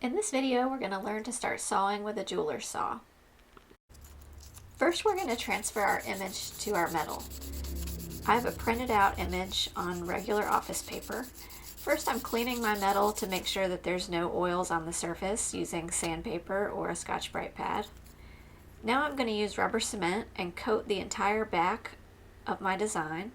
In this video, we're going to learn to start sawing with a jeweler's saw. First, we're going to transfer our image to our metal. I have a printed out image on regular office paper. First, I'm cleaning my metal to make sure that there's no oils on the surface using sandpaper or a Scotch-Brite pad. Now I'm going to use rubber cement and coat the entire back of my design.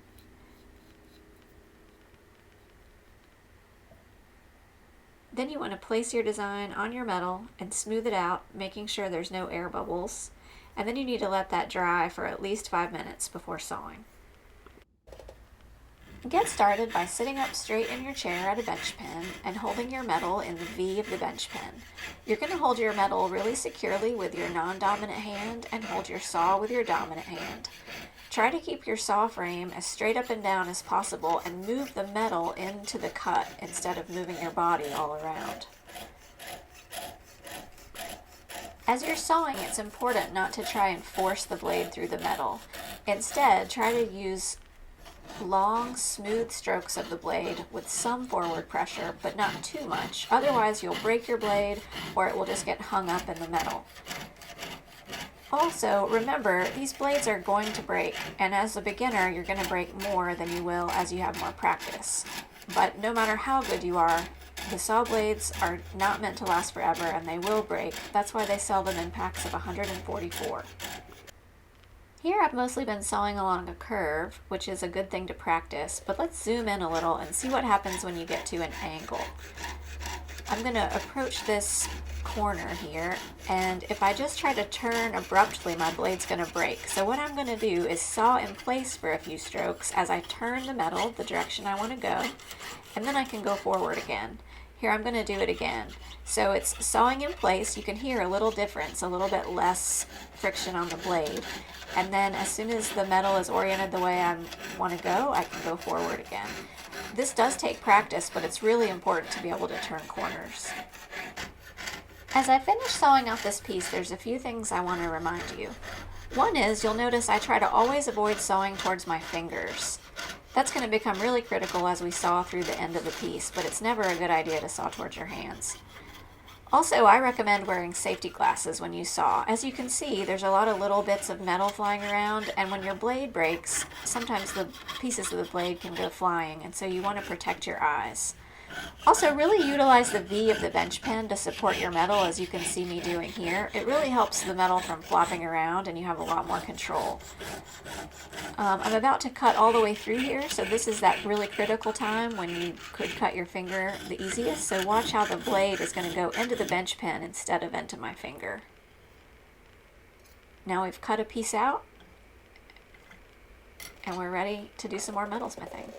Then you want to place your design on your metal and smooth it out, making sure there's no air bubbles. And then you need to let that dry for at least 5 minutes before sawing. Get started by sitting up straight in your chair at a bench pen and holding your metal in the V of the bench pen. You're going to hold your metal really securely with your non-dominant hand and hold your saw with your dominant hand. Try to keep your saw frame as straight up and down as possible and move the metal into the cut instead of moving your body all around. As you're sawing, it's important not to try and force the blade through the metal. Instead, try to use long, smooth strokes of the blade with some forward pressure, but not too much. Otherwise, you'll break your blade or it will just get hung up in the metal. Also, remember, these blades are going to break, and as a beginner, you're going to break more than you will as you have more practice. But no matter how good you are, the saw blades are not meant to last forever, and they will break. That's why they sell them in packs of 144. Here I've mostly been sawing along a curve, which is a good thing to practice, but let's zoom in a little and see what happens when you get to an angle. I'm going to approach this corner here, and if I just try to turn abruptly, my blade's going to break. So what I'm going to do is saw in place for a few strokes as I turn the metal the direction I want to go, and then I can go forward again. Here I'm going to do it again. So it's sawing in place. You can hear a little difference, a little bit less friction on the blade. And then as soon as the metal is oriented the way I want to go, I can go forward again. This does take practice, but it's really important to be able to turn corners. As I finish sawing off this piece, there's a few things I want to remind you. One is, you'll notice I try to always avoid sawing towards my fingers. That's going to become really critical as we saw through the end of the piece, but it's never a good idea to saw towards your hands. Also, I recommend wearing safety glasses when you saw. As you can see, there's a lot of little bits of metal flying around, and when your blade breaks, sometimes the pieces of the blade can go flying, and so you want to protect your eyes. Also, really utilize the V of the bench pen to support your metal, as you can see me doing here. It really helps the metal from flopping around, and you have a lot more control. I'm about to cut all the way through here, so this is that really critical time when you could cut your finger the easiest. So watch how the blade is going to go into the bench pen instead of into my finger. Now we've cut a piece out, and we're ready to do some more metal smithing.